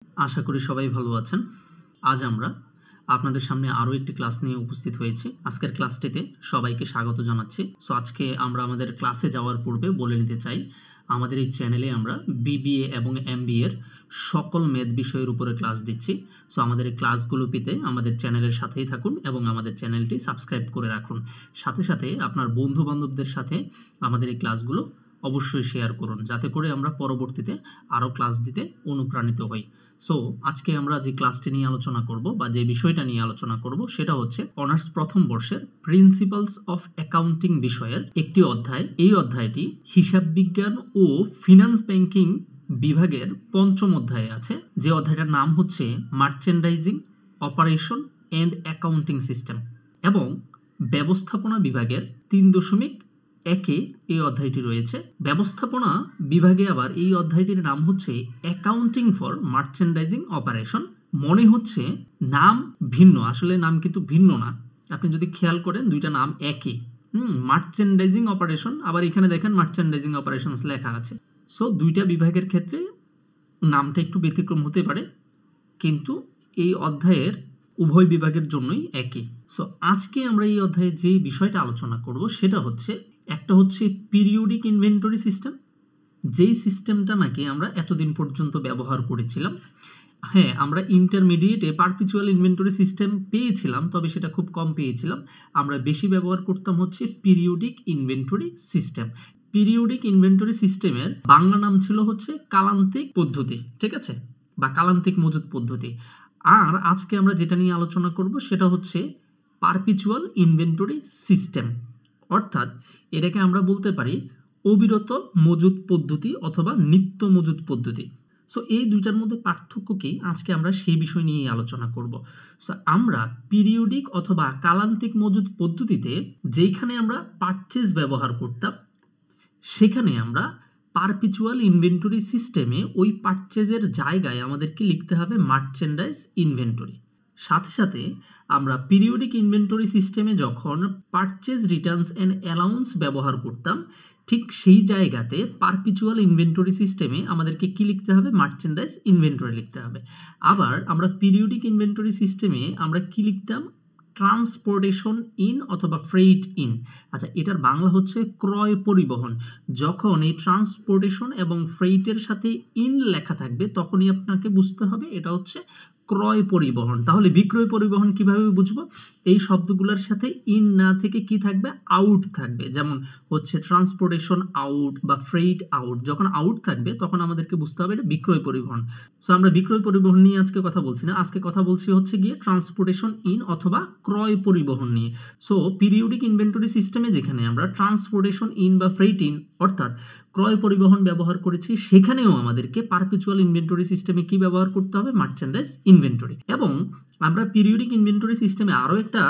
আশা করি সবাই ভালো আছেন। আজ আমরা আপনাদের সামনে আরও একটি ক্লাস নিয়ে উপস্থিত হয়েছি। আজকের ক্লাসটিতে সবাইকে স্বাগত জানাচ্ছি। আজকে আমরা আমাদের ক্লাসে যাওয়ার পূর্বে বলে নিতে চাই, আমাদের এই চ্যানেলে আমরা বিবিএ এবং এমবিএ এর সকল ম্যাথ বিষয়ের উপরে ক্লাস দিচ্ছি। আমাদের এই ক্লাসগুলো পেতে আমাদের চ্যানেলের সাথেই থাকুন এবং আমাদের চ্যানেলটি সাবস্ক্রাইব করে রাখুন। সাথে সাথে আপনার বন্ধু-বান্ধবদের সাথে আমাদের এই ক্লাসগুলো অবশ্যই শেয়ার করুন, যাতে করে আমরা পরবর্তীতে আরও ক্লাস দিতে অনুপ্রাণিত হই। আজকে আমরা যে ক্লাসটি নিয়ে আলোচনা করব বা যে বিষয়টা নিয়ে আলোচনা করব সেটা হচ্ছে অনার্স প্রথম বর্ষের প্রিন্সিপালস অফ অ্যাকাউন্টিং বিষয়ের একটি অধ্যায়। এই অধ্যায়টি হিসাব বিজ্ঞান ও ফিনান্স ব্যাংকিং বিভাগের পঞ্চম অধ্যায়ে আছে, যে অধ্যায়টার নাম হচ্ছে merchandising operation and accounting system, এবং ব্যবস্থাপনা বিভাগের 3.1-এ এই অধ্যায়টি রয়েছে। ব্যবস্থাপনা বিভাগে আবার এই অধ্যায়টির নাম হচ্ছে অ্যাকাউন্টিং ফর মার্চেন্ডাইজিং অপারেশন। মনে হচ্ছে নাম ভিন্ন, আসলে নাম কিন্তু ভিন্ন না। আপনি যদি খেয়াল করেন দুইটা নাম একই। মার্চেন্ডাইজিং অপারেশন, আবার এখানে দেখেন মার্চেন্ডাইজিং অপারেশনস লেখা আছে। দুইটা বিভাগের ক্ষেত্রে নামটা একটু ব্যতিক্রম হতে পারে, কিন্তু এই অধ্যায়ের উভয় বিভাগের জন্যই একই। আজকে আমরা এই অধ্যায়ে যে বিষয়টা আলোচনা করব সেটা হচ্ছে, একটা হচ্ছে পিরিয়ডিক ইনভেন্টরি সিস্টেম, যেই সিস্টেমটা নাকি আমরা এতদিন পর্যন্ত ব্যবহার করেছিলাম। হ্যাঁ, আমরা ইন্টারমিডিয়েটে পারপিচুয়াল ইনভেন্টরি সিস্টেম পেয়েছিলাম, তবে সেটা খুব কম পেয়েছিলাম। আমরা বেশি ব্যবহার করতাম হচ্ছে periodic inventory system. Periodic inventory সিস্টেমের বাংলা নাম ছিল হচ্ছে কালান্তিক পদ্ধতি, ঠিক আছে, বা কালান্তিক মজুদ পদ্ধতি। আর আজকে আমরা যেটা নিয়ে আলোচনা করব সেটা হচ্ছে পারপিচুয়াল ইনভেন্টরি সিস্টেম, অর্থাৎ এটাকে আমরা বলতে পারি অবিরত মজুদ পদ্ধতি অথবা নিত্য মজুদ পদ্ধতি। এই দুইটার মধ্যে পার্থক্য কি, আজকে আমরা সেই বিষয় নিয়ে আলোচনা করব। আমরা পিরিয়ডিক অথবা কালান্তিক মজুদ পদ্ধতিতে যেখানে আমরা পারচেজ ব্যবহার করতাম, সেখানে আমরা পারপিচুয়াল ইনভেন্টরি সিস্টেমে ওই পারচেজের জায়গায় আমাদেরকে লিখতে হবে মার্চেন্ডাইজ ইনভেন্টরি। সাথে সাথে আমরা পিরিয়ডিক ইনভেন্টরি সিস্টেমে যখন পারচেজ রিটার্নস অ্যান্ড অ্যালাউন্স ব্যবহার করতাম, ঠিক সেই জায়গাতে পারপিচুয়াল ইনভেন্টরি সিস্টেমে আমাদেরকে কি লিখতে হবে, মার্চেন্ডাইজ ইনভেন্টরি লিখতে হবে। আবার আমরা পিরিয়ডিক ইনভেন্টরি সিস্টেমে আমরা কি লিখতাম, ট্রান্সপোর্টেশন ইন অথবা ফ্রেইট ইন। আচ্ছা, এটার বাংলা হচ্ছে ক্রয় পরিবহন। যখন এই ট্রান্সপোর্টেশন এবং ফ্রেইটের সাথে ইন লেখা থাকবে, তখনই আপনাকে বুঝতে হবে এটা হচ্ছে ক্রয় পরিবহন। তাহলে বিক্রয় পরিবহন কিভাবে বুঝবো, এই শব্দগুলোর সাথে ইন না থেকে কি থাকবে, আউট থাকবে। যেমন হচ্ছে ট্রান্সপোর্টেশন আউট বা ফ্রেইট আউট, যখন আউট থাকবে তখন আমাদেরকে বুঝতে হবে এটা বিক্রয় পরিবহন। আমরা বিক্রয় পরিবহন নিয়ে আজকে কথা বলছি না, আজকে কথা বলছি হচ্ছে গিয়ে ট্রান্সপোর্টেশন ইন অথবা ক্রয় পরিবহন নিয়ে। পিরিয়ডিক ইনভেন্টরি সিস্টেমে যেখানে আমরা ট্রান্সপোর্টেশন ইন বা ফ্রেইট ইন অর্থাৎ ক্রয় পরিবহন ব্যবহার করেছি, সেখানেও আমাদেরকে পারপিচুয়াল ইনভেন্টরি সিস্টেমে কি ব্যবহার করতে হবে, মার্চেন্ডাইজ ইনভেন্টরি। এবং আমরা পিরিয়ডিক ইনভেন্টরি সিস্টেমে আরও একটা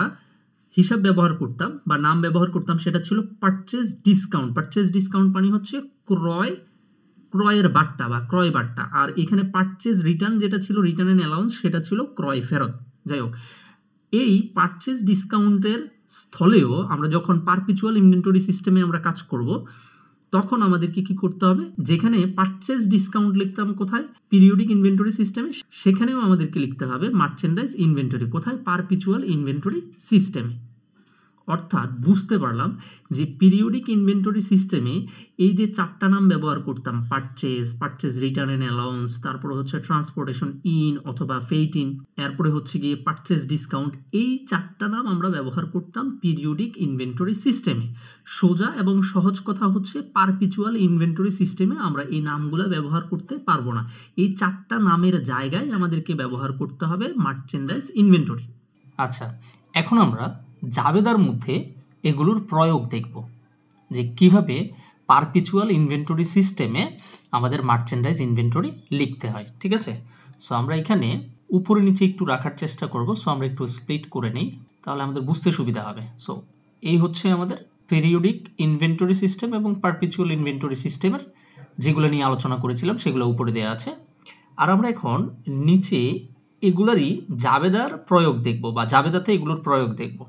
হিসাব ব্যবহার করতাম বা নাম ব্যবহার করতাম, সেটা ছিল পারচেজ ডিসকাউন্ট। পারচেজ ডিসকাউন্ট মানে হচ্ছে ক্রয়ের বাট্টা বা ক্রয় বাট্টা। আর এখানে পারচেজ রিটার্ন যেটা ছিল, রিটার্ন অ্যান্ড অ্যালাউন্স, সেটা ছিল ক্রয় ফেরত। যাই হোক, এই পারচেজ ডিসকাউন্টের স্থলেও আমরা যখন পারপিচুয়াল ইনভেন্টরি সিস্টেমে আমরা কাজ করব, তখন আমাদেরকে কি করতে হবে, যেখানে পারচেজ ডিসকাউন্ট লিখতাম কোথায়, পিরিয়ডিক ইনভেন্টরি সিস্টেমে, সেখানেও আমাদেরকে লিখতে হবে মার্চেন্ডাইজ ইনভেন্টরি কোথায়, পারপিচুয়াল ইনভেন্টরি সিস্টেমে। অর্থাৎ বুঝতে পারলাম যে পিরিয়ডিক ইনভেন্টরি সিস্টেমে এই যে চারটা নাম ব্যবহার করতাম, পারচেজ রিটার্ন অ্যান্ড অ্যালাউন্স, তারপরে হচ্ছে ট্রান্সপোর্টেশন ইন অথবা ফ্রেইট ইন, এরপরে হচ্ছে গিয়ে পারচেজ ডিসকাউন্ট, এই চারটা নাম আমরা ব্যবহার করতাম পিরিয়ডিক ইনভেন্টরি সিস্টেমে। সোজা এবং সহজ কথা হচ্ছে পারপিচুয়াল ইনভেন্টরি সিস্টেমে আমরা এই নামগুলো ব্যবহার করতে পারবো না। এই চারটা নামের জায়গায় আমাদেরকে ব্যবহার করতে হবে মার্চেন্ডাইজ ইনভেন্টরি। আচ্ছা, এখন আমরা জাবেদার মধ্যে এগুলোর প্রয়োগ দেখব, যে কিভাবে পারপিচুয়াল ইনভেন্টরি সিস্টেমে আমাদের মার্চেন্ডাইজ ইনভেন্টরি লিখতে হয়। ঠিক আছে, আমরা এখানে উপরে নিচে একটু রাখার চেষ্টা করব। আমরা একটু স্প্লিট করে নিই, তাহলে আমাদের বুঝতে সুবিধা হবে। এই হচ্ছে আমাদের পিরিয়ডিক ইনভেন্টরি সিস্টেম এবং পারপিচুয়াল ইনভেন্টরি সিস্টেমের যেগুলো নিয়ে আলোচনা করেছিলাম সেগুলো উপরে দেওয়া আছে। আর আমরা এখন নিচে এগুলারই জাবেদার প্রয়োগ দেখব বা জাবেদাতে এগুলোর প্রয়োগ দেখব।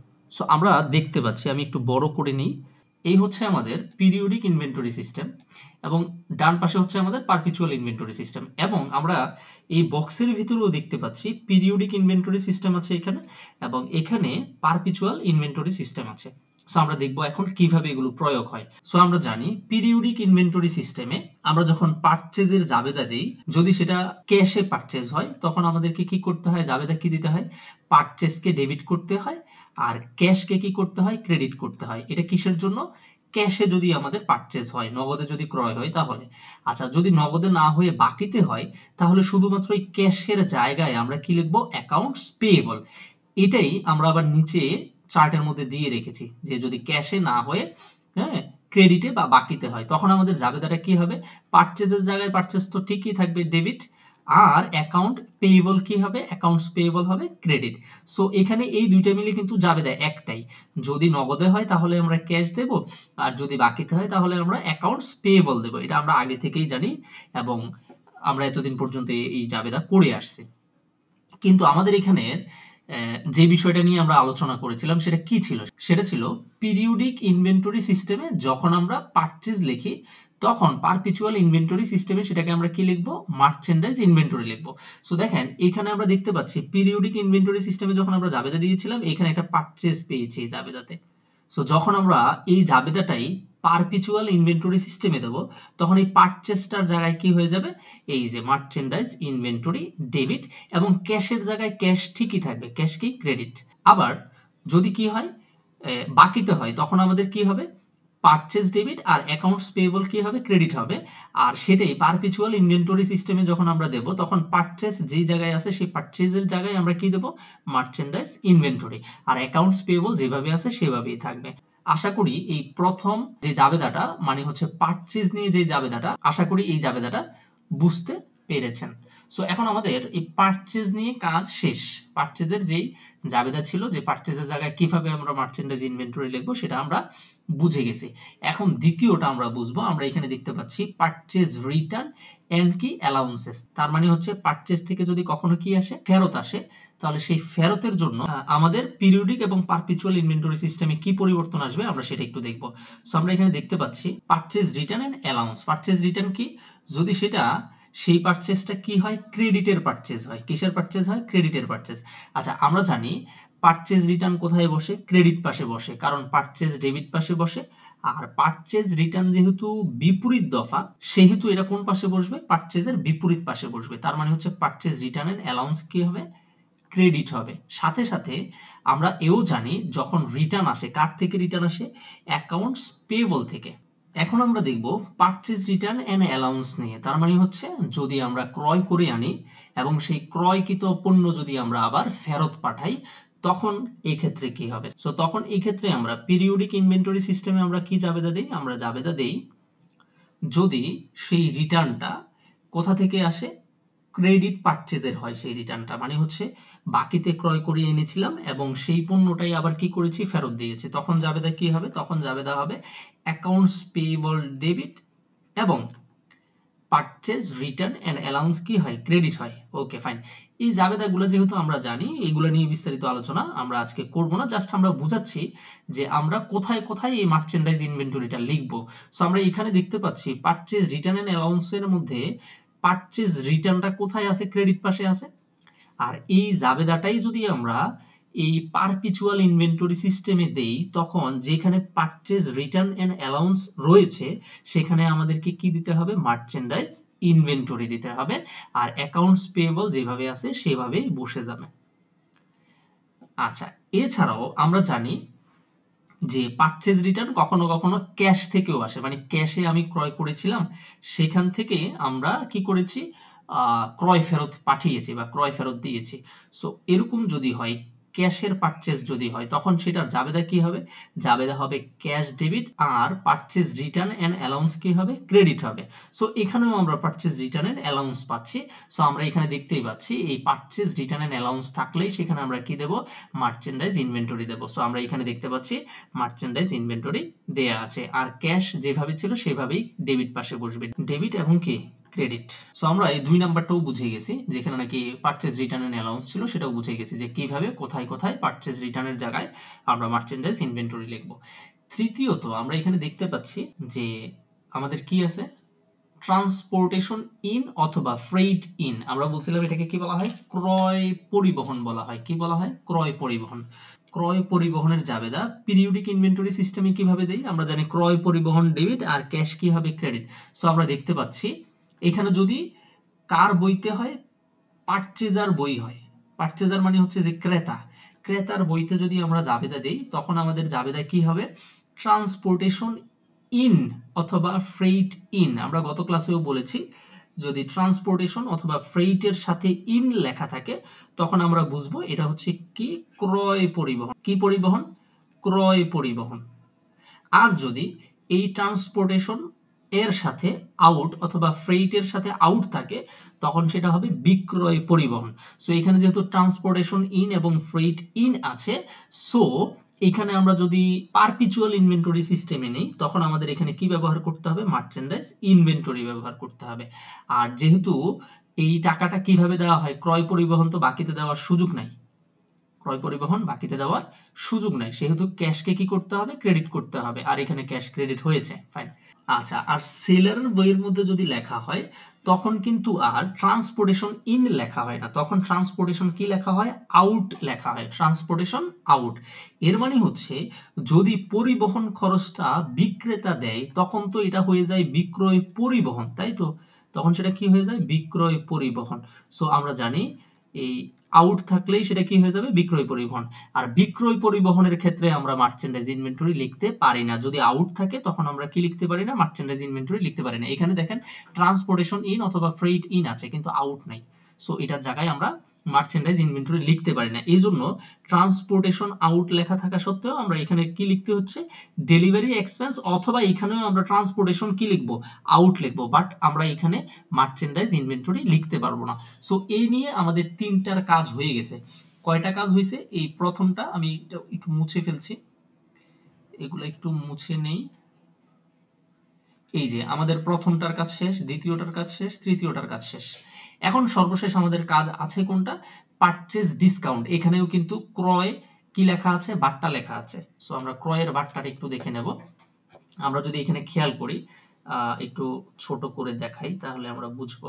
আমরা দেখতে পাচ্ছি, আমি একটু বড় করে নিই, এই হচ্ছে আমাদের পিরিয়ডিক ইনভেন্টরি সিস্টেম এবং ডান পাশে হচ্ছে আমাদের পারপিচুয়াল ইনভেন্টরি সিস্টেম। এবং আমরা এই বক্সের ভিতরেও দেখতে পাচ্ছি পিরিয়ডিক ইনভেন্টরি সিস্টেম আছে এখানে এবং এখানে পারপিচুয়াল ইনভেন্টরি সিস্টেম আছে। সো আমরা দেখবো এখন কিভাবে এগুলো প্রয়োগ হয়। সো আমরা জানি পিরিয়ডিক ইনভেন্টরি সিস্টেমে আমরা যখন পারচেজের জাবেদা দিই, যদি সেটা ক্যাশে পারচেজ হয় তখন আমাদেরকে কি করতে হয়, জাবেদা কি দিতে হয়, পারচেজকে ডেবিট করতে হয় আর ক্যাশকে কি করতে হয়, ক্রেডিট করতে হয়। এটা কিসের জন্য, ক্যাশে যদি আমাদের পারচেজ হয়, নগদে যদি ক্রয় হয় তাহলে। আচ্ছা, যদি নগদে না হয়ে বাকিতে হয় তাহলে শুধুমাত্র এই ক্যাশের জায়গায় আমরা কি লিখবো, অ্যাকাউন্টস পেয়েবল। এটাই আমরা আবার নিচে চার্টের মধ্যে দিয়ে রেখেছি যে যদি ক্যাশে না হয়ে হ্যাঁ ক্রেডিটে বা বাকিতে হয় তখন আমাদের জাবেদাটা কি হবে, পারচেজের জায়গায় পারচেজ তো ঠিকই থাকবে ডেবিট, আর অ্যাকাউন্ট পেয়েবল কি হবে, অ্যাকাউন্টস পেয়েবল হবে ক্রেডিট। সো এখানে এই দুইটা মিলে কিন্তু জাবেদা একটাই, যদি নগদে হয় তাহলে আমরা ক্যাশ দেব আর যদি বাকিতে হয় তাহলে আমরা অ্যাকাউন্টস পেয়েবল দেব। এটা আমরা আগে থেকেই জানি এবং আমরা এতদিন পর্যন্ত এই জাবেদা করে আসছি। কিন্তু আমাদের এখানে যে বিষয়টা নিয়ে আমরা আলোচনা করেছিলাম সেটা কি ছিল, সেটা ছিল পিরিয়ডিক ইনভেন্টরি সিস্টেমে যখন আমরা পারচেজ লিখি তখন পারপিচুয়াল ইনভেন্টরি সিস্টেমে সেটাকে আমরা কি লিখবো, মার্চেন্ডাইজ ইনভেন্টরি লিখবো। সো দেখেন এখানে আমরা দেখতে পাচ্ছি পিরিয়ডিক ইনভেন্টরি সিস্টেমে যখন আমরা জাবেদা দিয়েছিলাম এখানে একটা পারচেজ পেয়েছি এই জাবেদাতে। সো যখন আমরা এই জাবেদাটাই পারপিচুয়াল ইনভেন্টরি সিস্টেমে দেব তখন এই পারচেজটার জায়গায় কি হয়ে যাবে, এই যে মার্চেন্ডাইজ ইনভেন্টরি ডেবিট, এবং ক্যাশের জায়গায় ক্যাশ ঠিকই থাকবে, ক্যাশ কি ক্রেডিট। আবার যদি কি হয়, বাকিতে হয় তখন আমাদের কি হবে, পারচেজ ডেবিট আর অ্যাকাউন্টস পেয়েবল কি হবে, ক্রেডিট হবে। আর সেটাই পারপিচুয়াল ইনভেন্টরি সিস্টেমে যখন আমরা দেব তখন পারচেজ যেই জায়গায় আছে সেই পারচেজের জায়গায় আমরা কি দেব, মার্চেন্ডাইজ ইনভেন্টরি, আর অ্যাকাউন্টস পেয়েবল যেভাবে আছে সেভাবেই থাকবে। আশা করি এই প্রথম যে জাবেদাটা মানে হচ্ছে পারচেজ নিয়ে যে জাবেদাটা, আশা করি এই জাবেদাটা বুঝতে পেরেছেন। সো এখন আমাদের এই পারচেজ নিয়ে কাজ শেষ। পারচেজের যেই জাবেদা ছিল যে পারচেজের জায়গায় কিভাবে আমরা মার্চেন্ডাইজ ইনভেন্টরি লিখবো সেটা আমরা বুঝে গেছি। এখন দ্বিতীয়টা আমরা বুঝবো। আমরা এখানে দেখতে পাচ্ছি পারচেজ রিটার্ন এন্ড কি অ্যালাউন্সেস, তার মানে হচ্ছে পারচেজ থেকে যদি কখনো কি আসে, ফেরত আসে, তাহলে সেই ফেরতের জন্য আমাদের পিরিয়ডিক এবং পারপিচুয়াল ইনভেন্টরি সিস্টেমে কি পরিবর্তন আসবে আমরা সেটা একটু দেখবো। সো আমরা এখানে দেখতে পাচ্ছি purchase return and allowance. Purchase return কি, যদি সেটা সেই পারচেজটা কি হয়, ক্রেডিটের পারচেজ হয়। কিসের পারচেজ হয়, ক্রেডিটের পারচেজ। আচ্ছা, আমরা জানি পারচেজ রিটার্ন কোথায় বসে, ক্রেডিট পাশে বসে, কারণ পারচেজ ডেবিট পাশে বসে। আর পারচেজ রিটার্ন যেহেতু বিপরীত দফা সেহেতু এটা কোন পাশে বসবে, পারচেজের বিপরীত পাশে বসবে। তার মানে হচ্ছে পারচেজ রিটার্ন এন্ড অ্যালাউন্স কি হবে, ক্রেডিট হবে। সাথে সাথে আমরা এও জানি যখন রিটার্ন আসে, কার থেকে রিটার্ন আসে, অ্যাকাউন্টস পেয়েবল থেকে। এখন আমরা দেখব পারচেজ রিটার্ন এন্ড অ্যালাউন্স নিয়ে। তার মানে হচ্ছে যদি আমরা ক্রয় করে আনি এবং সেই ক্রয়কৃত পণ্য যদি আমরা আবার ফেরত পাঠাই তখন এই ক্ষেত্রে কি হবে। সো তখন এই ক্ষেত্রে আমরা পিরিয়ডিক ইনভেন্টরি সিস্টেমে আমরা কি জাবেদা দেই, আমরা জাবেদা দেই যদি সেই রিটার্নটা কোথা থেকে আসে, ক্রেডিট পারচেজের হয় সেই রিটার্নটা, মানে হচ্ছে বাকিতে ক্রয় করে এনেছিলাম এবং সেই পণ্যটাই আবার কি করেছি, ফেরত দিয়েছি, তখন জাবেদা কি হবে, তখন জাবেদা হবে অ্যাকাউন্টস পেয়েবল ডেবিট এবং পারচেজ রিটার্ন এন্ড অ্যালাউন্স কি হয়, ক্রেডিট হয়। Okay fine. এই জাবেদাগুলো যেহেতু আমরা জানি, এইগুলো নিয়ে বিস্তারিত আলোচনা আমরা আজকে করব না, জাস্ট আমরা বুঝাচ্ছি যে আমরা কোথায় কোথায় এই মার্চেন্ডাইজ ইনভেন্টরিটা লিখবো। সো আমরা এখানে দেখতে পাচ্ছি পারচেজ রিটার্ন এন্ড অ্যালাউন্সের মধ্যে পারচেজ রিটার্নটা কোথায় আছে, ক্রেডিট পাশে আছে। আর এই জাবেদাটাই যদি আমরা এই পারপিচুয়াল ইনভেন্টরি সিস্টেমে দেই তখন যেখানে পারচেজ রিটার্ন এন্ড অ্যালাউন্স রয়েছে সেখানে আমাদেরকে কি দিতে হবে, মার্চেন্ডাইজ ইনভেন্টরি দিতে হবে, আর অ্যাকাউন্টস পেয়েবল যেভাবে আছে সেভাবেই বসে যাবে। আচ্ছা, এছাড়াও আমরা জানি যে পারচেজ রিটার্ন কখনো কখনো ক্যাশ থেকেও আসে, মানে ক্যাশে আমি ক্রয় করেছিলাম সেখান থেকে আমরা কি করেছি, ক্রয় ফেরত পাঠিয়েছি বা ক্রয় ফেরত দিয়েছি। সো এরকম যদি হয়, ক্যাশের পারচেজ যদি হয় তখন সেটার জাবেদা কি হবে, জাবেদা হবে ক্যাশ ডেবিট, আর পারচেজ রিটার্ন এন্ড অ্যালাউন্স কি হবে, ক্রেডিট হবে। সো এখানেও আমরা পারচেজ রিটার্ন এন্ড অ্যালাউন্স পাচ্ছি। সো আমরা এখানে দেখতেই পাচ্ছি এই পারচেজ রিটার্ন এন্ড অ্যালাউন্স থাকলেই সেখানে আমরা কি দেব, মার্চেন্ডাইজ ইনভেন্টরি দেব। সো আমরা এখানে দেখতে পাচ্ছি মার্চেন্ডাইজ ইনভেন্টরি দেয়া আছে, আর ক্যাশ যেভাবে ছিল সেভাবেই ডেবিট পাশে বসবে, ডেবিট এবং কি ক্রেডিট। সো আমরা এই 2 নাম্বারটাও বুঝে গেছি, যেখানে নাকি পারচেজ রিটার্ন এন্ড অ্যালাউন্স ছিল সেটাও বুঝে গেছি যে কিভাবে কোথায় কোথায় পারচেজ রিটার্নের জায়গায় আমরা মার্চেন্ডাইজ ইনভেন্টরি লিখবো। তৃতীয়ত আমরা এখানে দেখতে পাচ্ছি যে আমাদের কি আছে, ট্রান্সপোর্টেশন ইন অথবা ফ্রেইট ইন। আমরা বলছিলাম এটাকে কি বলা হয়, ক্রয় পরিবহন বলা হয়। কি বলা হয়, ক্রয় পরিবহন। ক্রয় পরিবহনের জাবেদা পিরিয়ডিক ইনভেন্টরি সিস্টেমে কিভাবে দেই, আমরা জানি ক্রয় পরিবহন ডেবিট আর ক্যাশ কি হবে, ক্রেডিট। সো আমরা দেখতে পাচ্ছি এখানে যদি কার বইতে হয়, পারচেজার বই হয়। পারচেজার মানে হচ্ছে যে ক্রেতা, ক্রেতার বইতে যদি আমরা জাবেদা দেই তখন আমাদের জাবেদা কি হবে, ট্রান্সপোর্টেশন ইন অথবা ফ্রেইট ইন। আমরা গত ক্লাসেও বলেছি যদি ট্রান্সপোর্টেশন অথবা ফ্রেইটের সাথে ইন লেখা থাকে তখন আমরা বুঝবো এটা হচ্ছে কি, ক্রয় পরিবহন। কি পরিবহন, ক্রয় পরিবহন। আর যদি এই ট্রান্সপোর্টেশন এর সাথে আউট অথবা ফ্রেইটের সাথে আউট থাকে তখন সেটা হবে বিক্রয় পরিবহন। সো এখানে যেহেতু ট্রান্সপোর্টেশন ইন এবং ফ্রেইট ইন আছে, সো এখানে আমরা যদি পারপিচুয়াল ইনভেন্টরি সিস্টেমে নেই তখন আমাদের এখানে কি ব্যবহার করতে হবে, মার্চেন্ডাইজ ইনভেন্টরি ব্যবহার করতে হবে। আর যেহেতু এই টাকাটা কিভাবে দেওয়া হয়, ক্রয় পরিবহন তো বাকিতে দেওয়ার সুযোগ নাই, ক্রয় পরিবহন বাকিতে দেওয়ার সুযোগ নাই, সেহেতু ক্যাশকে কি করতে হবে, ক্রেডিট করতে হবে। আর এখানে ক্যাশ ক্রেডিট হয়েছে, ফাইন। আচ্ছা, আর সেলারের বইয়ের মধ্যে যদি লেখা হয় তখন কিন্তু আর ট্রান্সপোর্টেশন ইন লেখা হয় না, তখন ট্রান্সপোর্টেশন কি লেখা হয়, আউট লেখা হয়, ট্রান্সপোর্টেশন আউট। এর মানে হচ্ছে যদি পরিবহন খরচটা বিক্রেতা দেয় তখন তো এটা হয়ে যায় বিক্রয় পরিবহন, তাই তো, তখন সেটা কি হয়ে যায়, বিক্রয় পরিবহন। সো আমরা জানি এই আউট থাকলেই সেটা কি হয়ে যাবে, বিক্রয় পরিবহন। আর বিক্রয় পরিবহনের ক্ষেত্রে আমরা মার্চেন্ডাইজ ইনভেন্টরি লিখতে পারি না, যদি আউট থাকে তখন আমরা কি লিখতে পারি না, মার্চেন্ডাইজ ইনভেন্টরি লিখতে পারি না। এখানে দেখেন ট্রান্সপোর্টেশন ইন অথবা ফ্রেইট ইন আছে কিন্তু আউট নাই, সো এটার জায়গায় আমরা মার্চেন্ডাইজ ইনভেন্টরি লিখতে পারি না। এই জন্য ট্রান্সপোর্টেশন আউট লেখা থাকা সত্ত্বেও আমরা এখানে কি লিখতে হচ্ছে, ডেলিভারি এক্সপেন্স, অথবা এখানেও আমরা ট্রান্সপোর্টেশন কি লিখবো, আউট লিখবো, বাট আমরা এখানে মার্চেন্ডাইজ ইনভেন্টরি লিখতে পারবো না। সো এই নিয়ে আমাদের তিনটার কাজ হয়ে গেছে। কয়টা কাজ হয়েছে, এই প্রথমটা আমি একটু মুছে ফেলছি, এগুলো একটু মুছে নেই। এই যে আমাদের প্রথমটার কাজ শেষ, দ্বিতীয়টার কাজ শেষ, তৃতীয়টার কাজ শেষ। এখন সর্বশেষ আমাদের কাজ আছে কোনটা, পারচেজ ডিসকাউন্ট। এখানেও কিন্তু ক্রয় কি লেখা আছে, বাট্টা লেখা আছে। সো আমরা ক্রয়ের বাট্টাটা একটু দেখে নেব। আমরা যদি এখানে খেয়াল করি, একটু ছোট করে দেখাই তাহলে আমরা বুঝবো।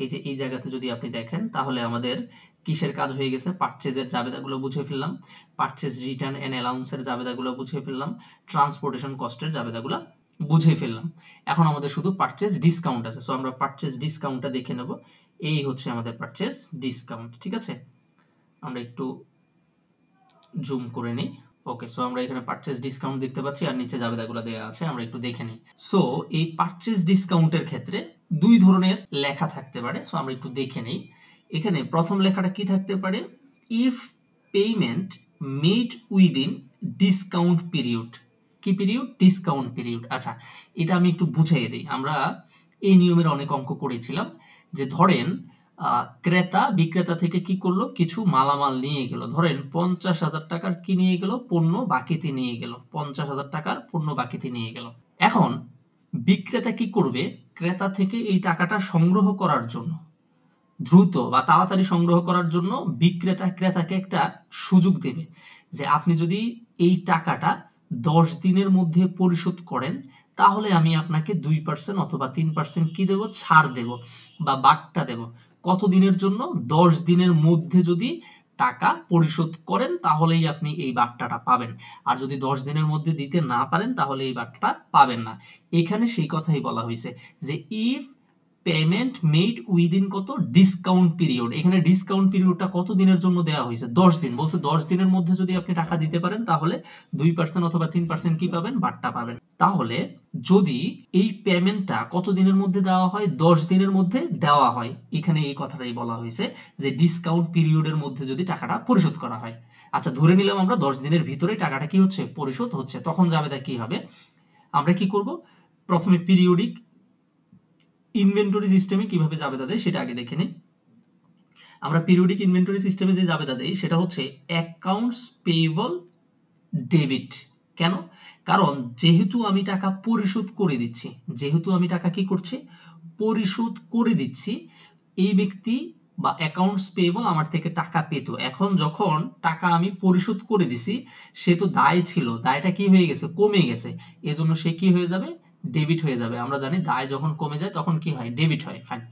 এই যে এই জায়গাতে যদি আপনি দেখেন তাহলে আমাদের কিসের কাজ হয়ে গেছে, পারচেজের জাবেদাগুলো বুঝে ফেললাম, পারচেজ রিটার্ন এন্ড অ্যালাউন্সের জাবেদাগুলো বুঝে ফেললাম, ট্রান্সপোর্টেশন কস্টের জাবেদাগুলো বুঝে ফেললাম। এখন আমাদের শুধু পারচেজ ডিসকাউন্ট আছে। সো আমরা পারচেজ ডিসকাউন্টটা দেখে নেব। এই হচ্ছে আমাদের পারচেজ ডিসকাউন্ট, ঠিক আছে। আমরা একটু জুম করে নিই। ওকে, সো আমরা এখানে পারচেজ ডিসকাউন্ট দেখতে পাচ্ছি আর নিচে জাবেদাগুলো দেওয়া আছে, আমরা একটু দেখে নিই। সো এই পারচেজ ডিসকাউন্টের ক্ষেত্রে দুই ধরনের লেখা থাকতে পারে। সো আমরা একটু দেখে নেই। এখানে প্রথম লেখাটা কি থাকতে পারে, if payment made within discount period. কি পিরিয়ড, ডিসকাউন্ট পিরিয়ড। আচ্ছা, এটা আমি একটু বুঝিয়ে দিই। আমরা এই নিয়মের অনেক অঙ্ক করেছিলাম যে ধরেন ক্রেতা বিক্রেতা থেকে কি করলো, কিছু মালামাল নিয়ে গেল, ধরেন 50,000 টাকার কি নিয়ে গেল, পণ্য বাকিতে নিয়ে গেল, 50,000 টাকার পণ্য বাকিতে নিয়ে গেল। এখন বিক্রেতা কি করবে, ক্রেতা থেকে এই টাকাটা সংগ্রহ করার জন্য, দ্রুত বা তাড়াতাড়ি সংগ্রহ করার জন্য বিক্রেতা ক্রেতাকে একটা সুযোগ দেবে যে আপনি যদি এই টাকাটা 10 দিনের মধ্যে পরিশোধ করেন তাহলে আমি আপনাকে 2% অথবা 3% কি দেব, ছাড় দেব বা বাট্টা দেব। কত দিনের জন্য, 10 দিনের মধ্যে যদি টাকা পরিশোধ করেন তাহলেই আপনি এই বাট্টাটা পাবেন, আর যদি 10 দিনের মধ্যে দিতে না পারেন তাহলে এই বাট্টাটা পাবেন না। এখানে সেই কথাই বলা হয়েছে যে ইফ পেমেন্ট মেড উইদিন কত, ডিসকাউন্ট পিরিয়ড। এখানে ডিসকাউন্ট পিরিয়ডটা কত দিনের জন্য দেওয়া হয়েছে, 10 দিন। বলছে 10 দিনের মধ্যে যদি আপনি টাকা দিতে পারেন তাহলে 2% অথবা 3% কি পাবেন, বাট্টা পাবেন। তাহলে যদি এই পেমেন্টটা কত দিনের মধ্যে দেওয়া হয়, 10 দিনের মধ্যে দেওয়া হয়, এখানে এই কথাটাই বলা হয়েছে যে ডিসকাউন্ট পিরিয়ডের মধ্যে যদি টাকাটা পরিশোধ করা হয়। আচ্ছা, ধরে নিলাম আমরা 10 দিনের ভিতরে টাকাটা কি হচ্ছে, পরিশোধ হচ্ছে, তখন জাবেদা কি হবে, আমরা কি করব, প্রথমে পিরিয়ডিক ইনভেন্টরি সিস্টেমে কিভাবে জাবেদা দেয় সেটা আগে দেখে নিই। আমরা পিরিয়ডিক ইনভেন্টরি সিস্টেমে যে জাবেদা দেই সেটা হচ্ছে অ্যাকাউন্টস পেয়েবল ডেবিট। কেন, কারণ যেহেতু আমি টাকা পরিশোধ করে দিচ্ছি, যেহেতু আমি টাকা কি করছি, পরিশোধ করে দিচ্ছি, এই ব্যক্তি বা অ্যাকাউন্টস পেয়েবল আমার থেকে টাকা পেত, এখন যখন টাকা আমি পরিশোধ করে দিছি সে তো দায় ছিল, দায়টা কি হয়ে গেছে, কমে গেছে, এজন্য সে কি হয়ে যাবে, ডেবিট হয়ে যাবে। আমরা জানি দায় যখন কমে যায় তখন কি হয়, ডেবিট হয়। ফাইন,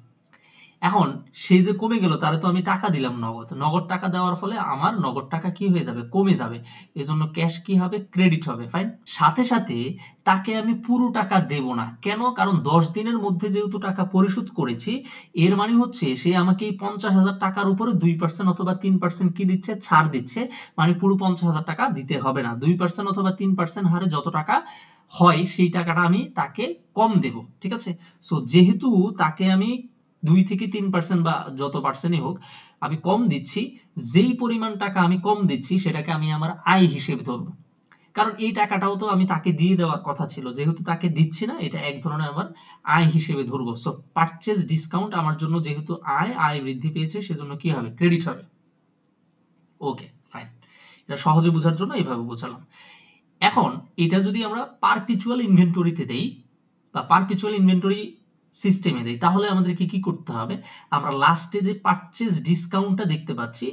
এখন সেই যে কমে গেল তারে তো আমি টাকা দিলাম নগদ, নগদ টাকা দেওয়ার ফলে আমার নগদ টাকা কি হয়ে যাবে, কমে যাবে, এজন্য ক্যাশ কি হবে, ক্রেডিট হবে। ফাইন, সাথে সাথে তাকে আমি পুরো টাকা দেব না, কেন, কারণ 10 দিনের মধ্যে যেহেতু টাকা পরিশোধ করেছি, এর মানে হচ্ছে সে আমাকে এই 50,000 টাকার উপরে 2% অথবা 3% কি দিচ্ছে, ছাড় দিচ্ছে, মানে পুরো 50,000 টাকা দিতে হবে না, 2% অথবা 3% হারে যত টাকা হয় সেই টাকাটা আমি তাকে কম দেব। ঠিক আছে, সো যেহেতু তাকে আমি 2 থেকে 3% বা যত পার্সেন্টই হোক আমি কম দিচ্ছি, যেই পরিমাণ টাকা আমি কম দিচ্ছি সেটাকে আমি আমার আয় হিসেবে ধরবো, কারণ এই টাকাটাও তো আমি তাকে দিয়ে দেওয়ার কথা ছিল, যেহেতু তাকে দিচ্ছি না, এটা এক ধরনের আমার আয় হিসেবে ধরবো। সো পারচেজ ডিসকাউন্ট আমার জন্য যেহেতু আয় বৃদ্ধি পেয়েছে সেজন্য কি হবে, ক্রেডিট হবে। ওকে ফাইন, এটা সহজে বোঝার জন্য এইভাবে বোঝালাম। এখন এটা যদি আমরা পারপিচুয়াল ইনভেন্টরিতে দেই বা পারপিচুয়াল ইনভেন্টরি সিস্টেমে দেই, তাহলে আমাদেরকে কি করতে হবে, আমরা লাস্টে যে পারচেজ ডিসকাউন্টটা দেখতে পাচ্ছি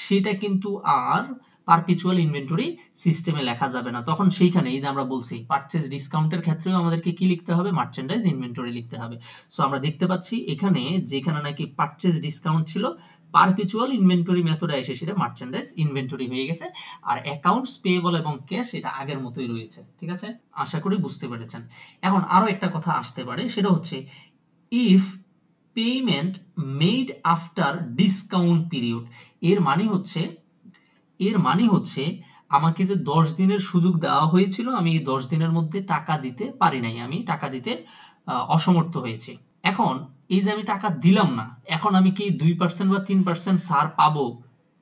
সেটা কিন্তু আর পারপিচুয়াল ইনভেন্টরি সিস্টেমে লেখা যাবে না, তখন সেইখানে এই যে আমরা বলছি পারচেজ ডিসকাউন্টের ক্ষেত্রেও আমাদেরকে কি লিখতে হবে, মার্চেন্ডাইজ ইনভেন্টরি লিখতে হবে। সো আমরা দেখতে পাচ্ছি এখানে যেখানে নাকি পারচেজ ডিসকাউন্ট ছিল, পারপিচুয়াল ইনভেন্টরি মেথডে এসে সেটা মার্চেন্ডাইজ ইনভেন্টরি হয়ে গেছে, আর অ্যাকাউন্টস পেয়েবল এবং ক্যাশ এটা আগের মতোই রয়েছে। ঠিক আছে, আশা করি বুঝতে পেরেছেন। এখন আরো একটা কথা আসতে পারে, সেটা হচ্ছে if payment made after discount period, এর মানে হচ্ছে আমাকে যে 10 দিনের সুযোগ দেওয়া হয়েছিল আমি এই 10 দিনের মধ্যে টাকা দিতে পারি নাই, আমি টাকা দিতে অসমর্থ হয়েছি। এখন এই যে আমি টাকা দিলাম না, এখন আমি কি 2% বা 3% ছাড় পাবো,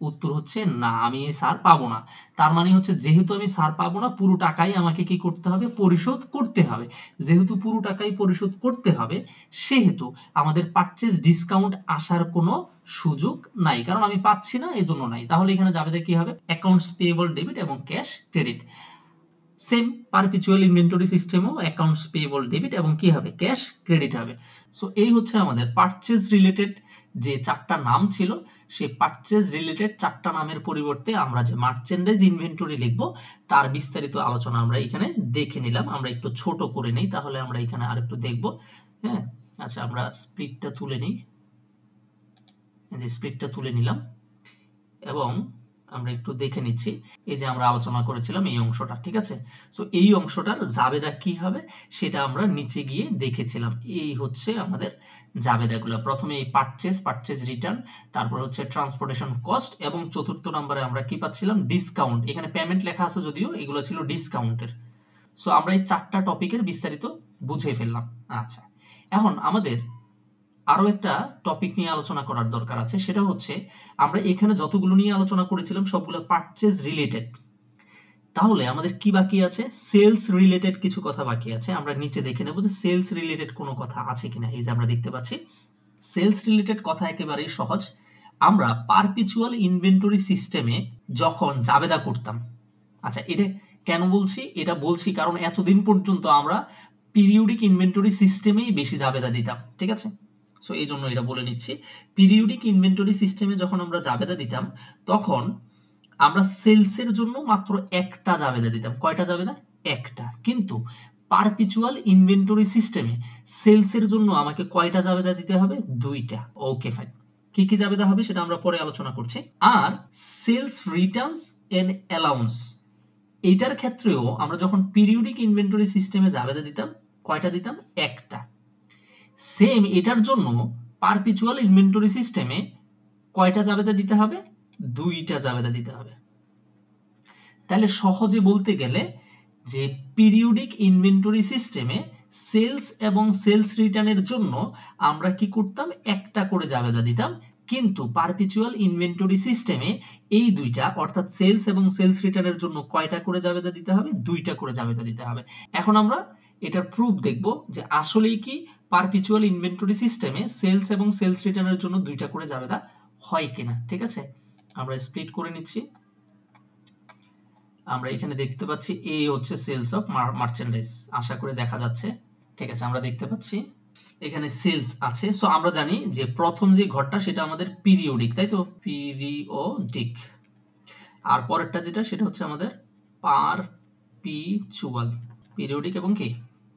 উত্তর হচ্ছে না, আমি এই ছাড় পাবো না। তার মানে হচ্ছে যেহেতু আমি ছাড় পাবো না, পুরো টাকাই আমাকে কি করতে হবে, পরিশোধ করতে হবে। যেহেতু পুরো টাকাই পরিশোধ করতে হবে সেহেতু আমাদের পারচেজ ডিসকাউন্ট আসার কোনো সুযোগ নাই, কারণ আমি পাচ্ছি না এই জন্য নাই। তাহলে এখানে যাবে কি হবে, অ্যাকাউন্টস পেয়েবল ডেবিট এবং cash credit. Same perpetual inventory সিস্টেমও অ্যাকাউন্টস পেয়েবল ডেবিট এবং কি হবে, ক্যাশ ক্রেডিট হবে। সো এই হচ্ছে আমাদের পারচেজ রিলেটেড যে 4টা নাম ছিল, সেই পারচেজ রিলেটেড 4টা নামের পরিবর্তে আমরা যে মার্চেন্ডাইজ ইনভেন্টরি লিখব তার বিস্তারিত আলোচনা আমরা এখানে দেখে নিলাম। আমরা একটু ছোট করে নেই, তাহলে আমরা এখানে আরেকটু দেখব। হ্যাঁ, আচ্ছা আমরা স্প্লিটটা তুলে নিই, যে স্প্লিটটা তুলে নিলাম এবং আমরা একটু দেখে নিচ্ছি। এই যে আমরা আলোচনা করেছিলাম এই অংশটা, ঠিক আছে, সো এই অংশটার জাবেদা কি হবে সেটা আমরা নিচে গিয়ে দেখেছিলাম। এই হচ্ছে আমাদের জাবেদাগুলো, প্রথমে এই পারচেজ রিটার্ন, তারপর হচ্ছে ট্রান্সপোর্টেশন কস্ট, এবং চতুর্থ নম্বরে আমরা কি পাচ্ছিলাম, ডিসকাউন্ট। এখানে পেমেন্ট লেখা আছে যদিও, এগুলো ছিল ডিসকাউন্টের। সো আমরা এই 4টা টপিকের বিস্তারিত বুঝে ফেললাম। আচ্ছা, এখন আমাদের আরো একটা টপিক নিয়ে আলোচনা করার দরকার আছে, সেটা হচ্ছে আমরা এখানে যতগুলো নিয়ে আলোচনা করেছিলাম সবগুলো পারচেজ রিলেটেড, তাহলে আমাদের কি বাকি আছে, সেলস রিলেটেড কিছু কথা বাকি আছে। আমরা নিচে দেখে নেব যে সেলস রিলেটেড কোনো কথা আছে কিনা। এই যে আমরা দেখতে পাচ্ছি সেলস রিলেটেড কথা একেবারেই সহজ। আমরা পারপিচুয়াল ইনভেন্টরি সিস্টেমে যখন জাবেদা করতাম, আচ্ছা এটা কেন বলছি, এটা বলছি কারণ এতদিন পর্যন্ত আমরা পিরিয়ডিক ইনভেন্টরি সিস্টেমেই বেশি জাবেদা দিতাম। ঠিক আছে, সো এই জন্য এটা বলে নিচ্ছি, পিরিয়ডিক ইনভেন্টরি সিস্টেমে যখন আমরা জাবেদা দিতাম তখন আমরা সেলসের জন্য মাত্র একটা জাবেদা দিতাম। কয়টা জাবেদা, একটা। কিন্তু পারপিচুয়াল ইনভেন্টরি সিস্টেমে সেলসের জন্য আমাকে কয়টা জাবেদা দিতে হবে, 2টা। ওকে ফাইন, কি কি জাবেদা হবে সেটা আমরা পরে আলোচনা করছি। আর সেলস রিটার্নস এন্ড অ্যালাউন্স, এইটার ক্ষেত্রেও আমরা যখন পিরিয়ডিক ইনভেন্টরি সিস্টেমে জাবেদা দিতাম কয়টা দিতাম, একটা। সেম এটার জন্য পারপিচুয়াল ইনভেন্টরি সিস্টেমে কয়টা জাবেদা দিতে হবে, 2টা জাবেদা দিতে হবে। তাহলে সহজে বলতে গেলে যে পিরিয়ডিক ইনভেন্টরি সিস্টেমে সেলস এবং সেলস রিটার্নের জন্য আমরা কি করতাম, একটা করে জাবেদা দিতাম, কিন্তু পারপিচুয়াল ইনভেন্টরি সিস্টেমে এই 2টা অর্থাৎ সেলস এবং সেলস রিটার্নের জন্য কয়টা করে জাবেদা দিতে হবে, 2টা করে জাবেদা দিতে হবে। এখন আমরা এটার প্রুফ দেখব যে আসলেই কি পারপিচুয়াল ইনভেন্টরি সিস্টেমে সেলস এবং সেলস রিটার্নের জন্য 2টা করে জাবেদা হয় কিনা। ঠিক আছে, আমরা স্প্লিট করে নিচ্ছি। আমরা এখানে দেখতে পাচ্ছি এই হচ্ছে সেলস অফ মার্চেন্ডাইজ, আশা করি দেখা যাচ্ছে। ঠিক আছে, আমরা দেখতে পাচ্ছি এখানে সেলস আছে। সো আমরা জানি যে প্রথম যে ঘরটা সেটা আমাদের পিরিয়ডিক, তাই তো, পিরিয়ডিক। আর পরেরটা যেটা সেটা হচ্ছে আমাদের পারপিচুয়াল, পিরিয়ডিক এবং কি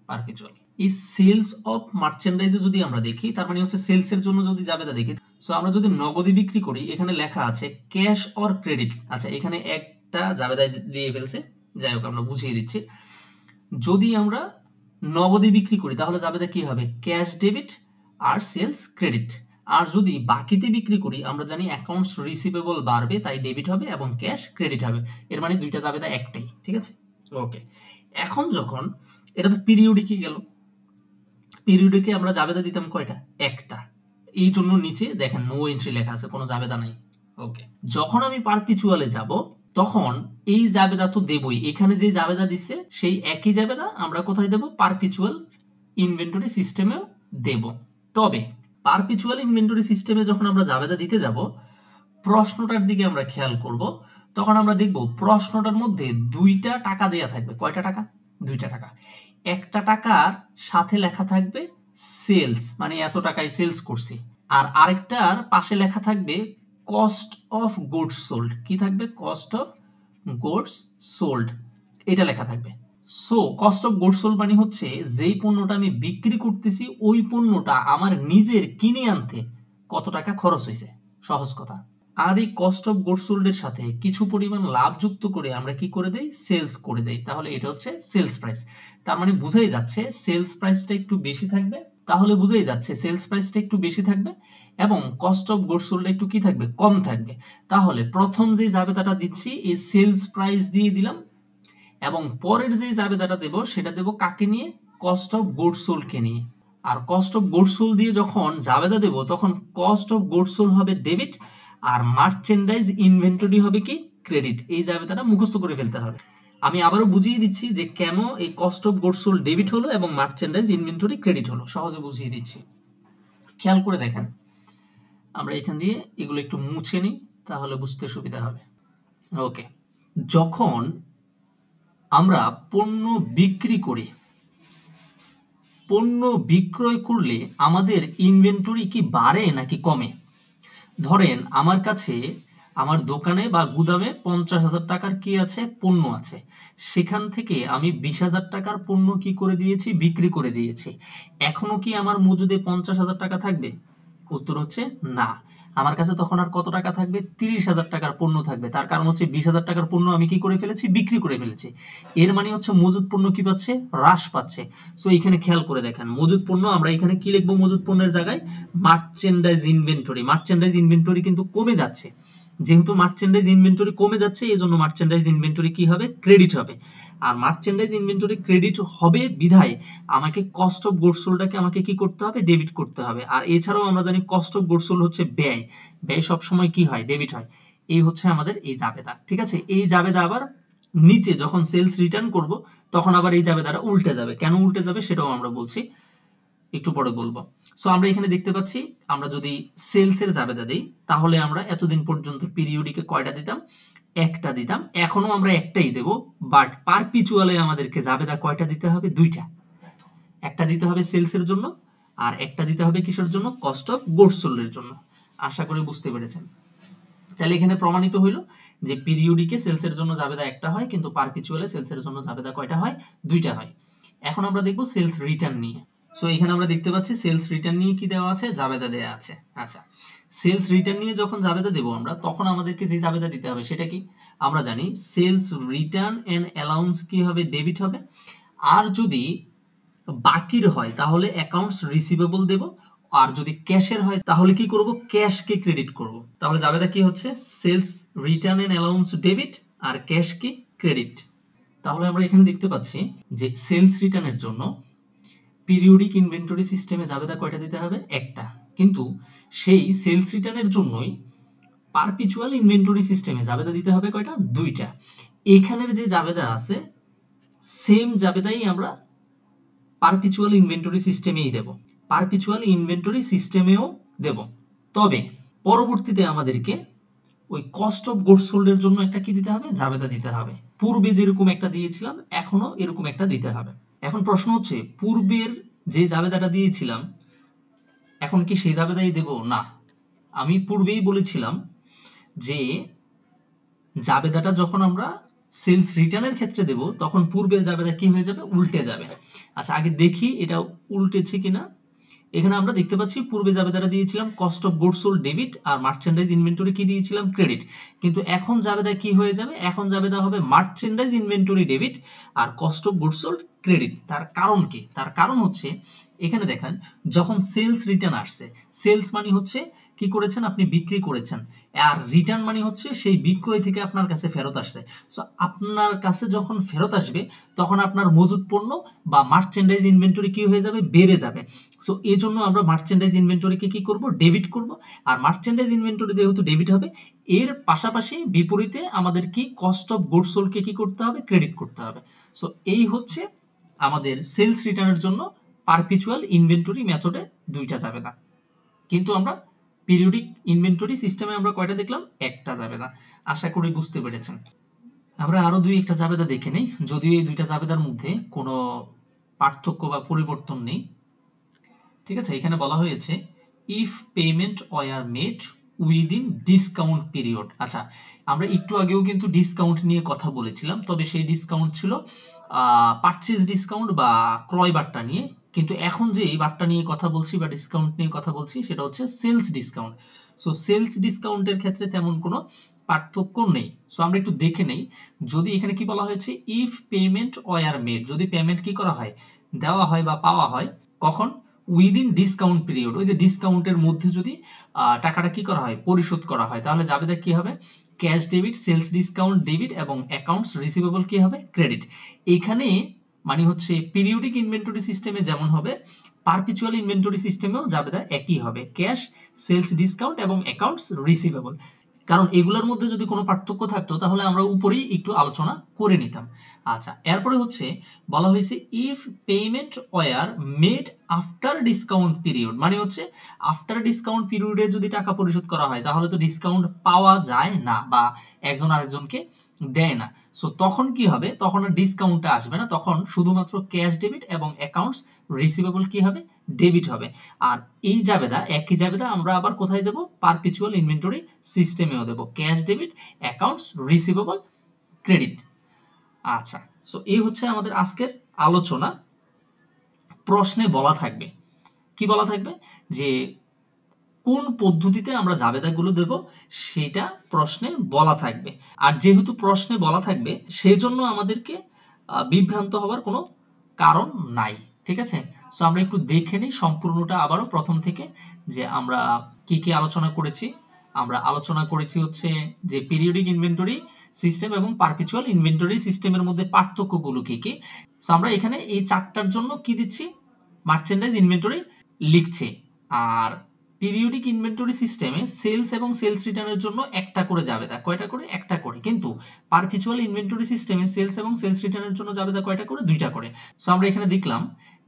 পারপিচুয়াল। এই সেলস অফ মার্চেন্ডাইজে যদি আমরা দেখি, তার মানে হচ্ছে সেলস এর জন্য যদি জাবেদা দেখি, সো আমরা যদি নগদে বিক্রি করি, এখানে লেখা আছে ক্যাশ অর ক্রেডিট। আচ্ছা, এখানে একটা জাবেদা দিয়ে ফেলছে, যাই হোক আমরা বুঝিয়ে দিচ্ছি। যদি আমরা নগদে বিক্রি করি তাহলে জাবেদা কি হবে, ক্যাশ ডেবিট আর সেলস ক্রেডিট। আর যদি বাকিতে বিক্রি করি, আমরা জানি অ্যাকাউন্টস রিসিভেবল বাড়বে, তাই ডেবিট হবে এবং ক্যাশ ক্রেডিট হবে। এর মানে দুইটা জাবেদা একটাই, ঠিক আছে। ওকে, এখন যখন এটা তো পিরিয়ডিকই গেল, পিরিয়ডিকে আমরা জাবেদা দিতাম কয়টা, একটা। এই জন্য নিচে দেখেন নো এন্ট্রি লেখা আছে, কোনো জাবেদা নাই। ওকে, যখন আমি পারপিচুয়ালে যাব তখন এই জাবেদা তো দেবই, এখানে যে জাবেদা দিচ্ছে সেই একই জাবেদা আমরা কোথায় দেব, পারপিচুয়াল ইনভেন্টরি সিস্টেমেও দেব। তবে পারপিচুয়াল ইনভেন্টরি সিস্টেমে যখন আমরা জাবেদা দিতে যাব, প্রশ্নটার দিকে আমরা খেয়াল করব। তখন আমরা দেখব প্রশ্নটার মধ্যে দুইটা টাকা দেয়া থাকবে। কয়টা টাকা, দুইটা টাকা। একটা টাকার সাথে লেখা থাকবে সেলস, মানে এত টাকায় সেলস করছি। আর আরেকটার পাশে লেখা থাকবে কস্ট অফ গুডস সোল্ড। কি থাকবে, কস্ট অফ গুডস সোল্ড, এটা লেখা থাকবে। So cost of goods sold মানে হচ্ছে যেই পণ্যটা আমি বিক্রি করতেছি ওই পণ্যটা আমার নিজের কিনে আনতে কত টাকা খরচ হয়েছে, সহজ কথা। আর এই কস্ট অফ গুডস সোল্ড এর সাথে কিছু পরিমাণ লাভ যুক্ত করে আমরা কি করে দেই, সেলস করে দেই। তাহলে এটা হচ্ছে সেলস প্রাইস। তার মানে বুঝাই যাচ্ছে সেলস প্রাইসটা একটু বেশি থাকবে, তাহলে বুঝাই যাচ্ছে সেলস প্রাইসটা একটু বেশি থাকবে এবং কস্ট অফ গুডস সোল্ড একটু কি থাকবে, কম থাকবে। তাহলে প্রথম যে জাবেদাটা দিচ্ছি এই সেলস প্রাইস দিয়ে দিলাম, এবং পরের যে জাবেদাটা দেব সেটা দেব কাকে নিয়ে, কস্ট অফ গুডস সোল্ডকে নিয়ে। আর কস্ট অফ গুডস সোল্ড দিয়ে যখন জাবেদা দেব তখন কস্ট অফ গুডস সোল্ড হবে ডেবিট আর মার্চেন্ডাইজ ইনভেন্টরি হবে কি ক্রেডিট। এই জাবেদাটা মুখস্থ করে ফেলতে হবে। আমি আবারও বুঝিয়ে দিচ্ছি যে কেন এই cost of goods sold debit হলো এবং মার্চেন্ডাইজ ইনভেন্টরি ক্রেডিট হলো, সহজে বুঝিয়ে দিচ্ছি। খেয়াল করে দেখেন, আমরা এখান দিয়ে এগুলো একটু মুছে নিই তাহলে বুঝতে সুবিধা হবে। ওকে, যখন আমরা পণ্য বিক্রি করি, পণ্য বিক্রয় করলে আমাদের ইনভেন্টরি কি বাড়ে নাকি কমে? ধরেন আমার কাছে আমার দোকানে বা গুদামে 50,000 টাকার কি আছে, পণ্য আছে। সেখান থেকে আমি 20,000 টাকার পণ্য কি করে দিয়েছি, বিক্রি করে দিয়েছি। এখনো কি আমার মজুদে 50,000 টাকা থাকবে? উত্তর হচ্ছে না। আমার কাছে তখন আর কত টাকা থাকবে, 30,000 টাকার পণ্য থাকবে। তার কারণ হচ্ছে 20,000 টাকার পণ্য আমি কি করে ফেলেছি, বিক্রি করে ফেলেছি। এর মানে হচ্ছে মজুদ পণ্য কি পাচ্ছে, হ্রাস পাচ্ছে। সো এখানে খেয়াল করে দেখেন মজুদ পণ্য, আমরা এখানে কি লিখবো মজুদ পণ্যের জায়গায়, মার্চেন্ডাইজ ইনভেন্টরি। মার্চেন্ডাইজ ইনভেন্টরি কিন্তু কমে যাচ্ছে, যেহেতু মার্চেন্ডাইজ ইনভেন্টরি কমে যাচ্ছে এই জন্য মার্চেন্ডাইজ ইনভেন্টরি কি হবে, ক্রেডিট হবে। আর মার্চেন্ডাইজ ইনভেন্টরি ক্রেডিট হবে বিধায় আমাকে কস্ট অফ গুডস সোল্ডটাকে আমাকে কি করতে হবে, ডেবিট করতে হবে। আর এছাড়াও আমরা জানি কস্ট অফ গুডস সোল্ড হচ্ছে ব্যয়, ব্যয় সবসময় কি হয়, ডেবিট হয়। এই হচ্ছে আমাদের এই জাবেদা, ঠিক আছে। এই জাবেদা আবার নিচে যখন সেলস রিটার্ন করব তখন আবার এই জাবেদাটা উল্টে যাবে। কেন উল্টে যাবে সেটাও আমরা বলছি, একটু পরে বলবো। সো আমরা এখানে দেখতে পাচ্ছি আমরা যদি সেলস এর জাবেদা দেই তাহলে আমরা এতদিন পর্যন্ত পিরিয়ডিকে কয়টা দিতাম, একটা দিতাম। এখনো আমরা একটাই দেব, বাট পারপিচুয়ালে আমাদেরকে জাবেদা কয়টা দিতে হবে, দুইটা। একটা দিতে হবে সেলস এর জন্য আর একটা দিতে হবে কিসের জন্য, কস্ট অফ গুডস সোল্ড এর জন্য। আশা করি বুঝতে পেরেছেন। তাহলে এখানে প্রমাণিত হইল যে পিরিয়ডিকে সেলস এর জন্য জাবেদা একটা হয়, কিন্তু পারপিচুয়ালে সেলস এর জন্য জাবেদা কয়টা হয়, দুইটা হয়। এখন আমরা দেখব সেলস রিটার্ন নিয়ে। সো এখানে আমরা দেখতে পাচ্ছি সেলস রিটার্ন নিয়ে কি দেওয়া আছে, জাবেদা দেওয়া আছে। আচ্ছা, সেলস রিটার্ন নিয়ে যখন জাবেদা দেব আমরা তখন আমাদেরকে যে জাবেদা দিতে হবে সেটা কি, আমরা জানি সেলস রিটার্ন এন্ড অ্যালাউন্স কি হবে, ডেবিট হবে। আর যদি বাকির হয় তাহলে অ্যাকাউন্টস রিসিভেবল দেব। আর যদি ক্যাশের হয় তাহলে কি করব, ক্যাশকে ক্রেডিট করব। তাহলে জাবেদা কি হচ্ছে, sales return and allowance debit আর ক্যাশ কি ক্রেডিট। তাহলে আমরা এখানে দেখতে পাচ্ছি যে সেলস রিটার্নের জন্য পিরিয়ডিক ইনভেন্টরি সিস্টেমে জাবেদা কয়টা দিতে হবে, একটা। কিন্তু সেই সেলস রিটার্নের জন্যই পারপিচুয়াল ইনভেন্টরি সিস্টেমে জাবেদা দিতে হবে কয়টা, দুইটা। এখানের যে জাবেদা আছে সেম জাবেদাই আমরা পারপিচুয়াল ইনভেন্টরি সিস্টেমেই দেব, পারপিচুয়াল ইনভেন্টরি সিস্টেমেও দেব। তবে পরবর্তীতে আমাদেরকে ওই কস্ট অফ গুডস সোল্ড এর জন্য একটা কি দিতে হবে, জাবেদা দিতে হবে। পূর্বে যেরকম একটা দিয়েছিলাম এখনো এরকম একটা দিতে হবে। এখন প্রশ্ন হচ্ছে পূর্বের যে জাবেদাটা দিয়েছিলাম এখন কি সেই জাবেদাই দেব? না, আমি পূর্বেই বলেছিলাম যে জাবেদাটা যখন আমরা সেলস রিটার্নের ক্ষেত্রে দেব তখন পূর্বের জাবেদা কি হয়ে যাবে? উল্টে যাবে। আচ্ছা, আগে দেখি এটা উল্টেছে কিনা। এখানে আমরা দেখতে পাচ্ছি পূর্বে জাবেদাটা দিয়েছিলাম cost of goods sold debit আর মার্চেন্ডাইজ ইনভেন্টরি কি দিয়েছিলাম? ক্রেডিট। কিন্তু এখন জাবেদা কি হয়ে যাবে? এখন জাবেদা হবে মার্চেন্ডাইজ ইনভেন্টরি ডেবিট আর cost of goods sold credit. তার কারণ কি? তার কারণ হচ্ছে এখানে দেখেন যখন সেলস রিটার্ন আসছে, সেলস মানে হচ্ছে কি করেছেন? আপনি বিক্রি করেছেন, আর রিটার্ন মানে হচ্ছে সেই বিক্রয় থেকে আপনার কাছে ফেরত আসছে। সো আপনার কাছে যখন ফেরত আসবে তখন আপনার মজুত পণ্য বা মার্চেন্ডাইজ ইনভেন্টরি কি হয়ে যাবে? বেড়ে যাবে। সো এই জন্য আমরা মার্চেন্ডাইজ ইনভেন্টরিকে কি করব? ডেবিট করব। আর মার্চেন্ডাইজ ইনভেন্টরি যেহেতু ডেবিট হবে, এর পাশাপাশি বিপরীতে আমাদের কি কস্ট অফ গুডস সোল্ডকে কি করতে হবে? ক্রেডিট করতে হবে। সো এই হচ্ছে আমাদের সেলস রিটার্নের জন্য পারপিচুয়াল ইনভেন্টরি মেথডে দুইটা জাবেদা। কিন্তু আমরা পিরিয়ডিক ইনভেন্টরি সিস্টেমে আমরা কয়টা দেখলাম? একটা জাবেদা। আশা করি বুঝতে পেরেছেন। আমরা আরো দুই একটা জাবেদা দেখে নেই, যদিও এই দুইটা জাবেদার মধ্যে কোনো পার্থক্য বা পরিবর্তন নেই। ঠিক আছে, এখানে বলা হয়েছে if payment war made within discount period. আচ্ছা, আমরা একটু আগেও কিন্তু ডিসকাউন্ট নিয়ে কথা বলেছিলাম, তবে সেই ডিসকাউন্ট ছিল পারচেজ ডিসকাউন্ট বা ক্রয় বাট্টা নিয়ে। কিন্তু এখন যে এই বাট্টা নিয়ে কথা বলছি বা ডিসকাউন্ট নিয়ে কথা বলছি সেটা হচ্ছে সেলস ডিসকাউন্ট। সো সেলস ডিসকাউন্টের ক্ষেত্রে তেমন কোনো পার্থক্য নেই। সো আমরা একটু দেখে নেই, যদি এখানে কি বলা হয়েছে ইফ পেমেন্ট ওয়ার মেড, যদি পেমেন্ট কি করা হয়? দেওয়া হয় বা পাওয়া হয়, কখন? উইদিন ডিসকাউন্ট পিরিয়ড, ওই যে ডিসকাউন্টের মধ্যে যদি টাকাটা কি করা হয়? পরিশোধ করা হয়, তাহলে জাবেদা কি হবে? Cash debit, sales discount debit এবং অ্যাকাউন্টস রিসিভেবল কি হবে? ক্রেডিট। এখানে মানে হচ্ছে পিরিয়ডিক ইনভেন্টরি সিস্টেমে যেমন হবে, পারপিচুয়াল ইনভেন্টরি সিস্টেমেও জাবেদা একই হবে, ক্যাশ, সেলস ডিসকাউন্ট এবং অ্যাকাউন্টস রিসিভেবল। কারণ এগুলোর মধ্যে যদি কোনো পার্থক্য থাকতো তাহলে আমরা উপরেই একটু আলোচনা করে নিতাম। আচ্ছা, এরপরে হচ্ছে বলা হয়েছে if payment war made after discount period, মানে হচ্ছে আফটার ডিসকাউন্ট পিরিয়ডে যদি টাকা পরিশোধ করা হয় তাহলে তো ডিসকাউন্ট পাওয়া যায় না বা একজন আরেকজনকে দেয় না। সো তখন কি হবে? তখন আর ডিসকাউন্টটা আসবে না, তখন শুধুমাত্র ক্যাশ ডেবিট এবং অ্যাকাউন্টস রিসিভেবল কি হবে? ডেবিট হবে। আর এই জাবেদা, একই জাবেদা আমরা আবার কোথায় দেব? পারপিচুয়াল ইনভেন্টরি সিস্টেমেও দেব, cash debit, accounts receivable, credit. আচ্ছা, সো এই হচ্ছে আমাদের আজকের আলোচনা। প্রশ্নে বলা থাকবে, কি বলা থাকবে? যে কোন পদ্ধতিতে আমরা জাবেদাগুলো দেব সেটা প্রশ্নে বলা থাকবে। আর যেহেতু প্রশ্নে বলা থাকবে সেই জন্য আমাদেরকে বিভ্রান্ত হওয়ার কোনো কারণ নাই। ঠিক আছে, সো আমরা একটু দেখে নিই সম্পূর্ণটা আবারও প্রথম থেকে, যে আমরা কি কি আলোচনা করেছি। আমরা আলোচনা করেছি হচ্ছে যে পিরিয়ডিক ইনভেন্টরি সিস্টেম এবং পারপিচুয়াল ইনভেন্টরি সিস্টেমের মধ্যে পার্থক্যগুলো কি কি। সো আমরা এখানে এই চারটার জন্য কি দিচ্ছি? মার্চেন্ডাইজ ইনভেন্টরি লিখছি। আর পিরিয়ডিক ইনভেন্টরি সিস্টেমে সেলস এবং সেলস রিটার্নের জন্য একটা করে জাবেদা। কয়টা করে? একটা করে। কিন্তু পারপিচুয়াল ইনভেন্টরি সিস্টেমে সেলস এবং সেলস রিটার্নের জন্য জাবেদা কয়টা করে? দুইটা করে। সো আমরা এখানে দেখলাম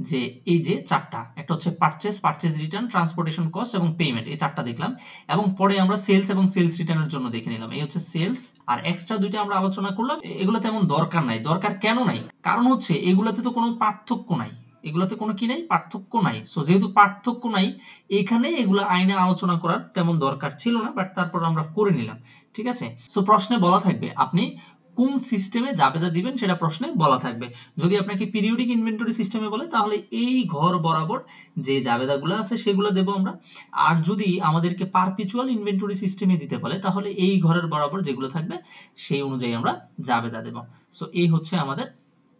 যে এই যে চারটা, একটা হচ্ছে purchase, purchase return, transportation cost এবং পেমেন্ট, এই চারটা দেখলাম। এবং পরে আমরা সেলস এবং সেলস রিটার্নের জন্য দেখে নিলাম, এই হচ্ছে সেলস। আর এক্সট্রা দুইটা আমরা আলোচনা করলাম, এগুলো তেমন দরকার নাই। দরকার কেন নাই? কারণ হচ্ছে এগুলাতে তো কোনো পার্থক্য নাই, এগুলাতে কোনো কি নাই? পার্থক্য নাই। সো যেহেতু পার্থক্য নাই, এখানে এগুলো আইনে আলোচনা করার তেমন দরকার ছিল না, বাট তারপর আমরা করে নিলাম। ঠিক আছে, সো প্রশ্নে বলা থাকবে আপনি কোন সিস্টেমে জাবেদা দিবেন সেটা প্রশ্নে বলা থাকবে। যদি আপনাকে পিরিয়ডিক ইনভেন্টরি সিস্টেমে বলে তাহলে এই ঘর বরাবর যে জাবেদাগুলো আছে সেগুলো দেব আমরা। আর যদি আমাদেরকে পারপিচুয়াল ইনভেন্টরি সিস্টেমে দিতে বলে তাহলে এই ঘরের বরাবর যেগুলো থাকবে সেই অনুযায়ী আমরা জাবেদা দেব। সো এই হচ্ছে আমাদের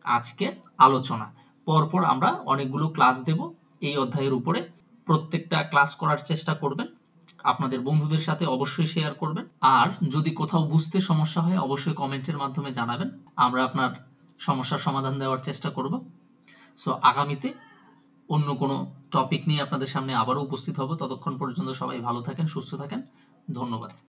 আজকের আলোচনা। পরপর আমরা অনেকগুলো ক্লাস দেব এই অধ্যায়ের উপরে। প্রত্যেকটা ক্লাস করার চেষ্টা করবেন, আপনাদের বন্ধুদের সাথে অবশ্যই শেয়ার করবেন। আর যদি কোথাও বুঝতে সমস্যা হয় অবশ্যই কমেন্টের মাধ্যমে জানাবেন, আমরা আপনার সমস্যার সমাধান দেওয়ার চেষ্টা করব। সো আগামীতে অন্য কোনো টপিক নিয়ে আপনাদের সামনে আবারও উপস্থিত হব। ততক্ষণ পর্যন্ত সবাই ভালো থাকেন, সুস্থ থাকেন। ধন্যবাদ।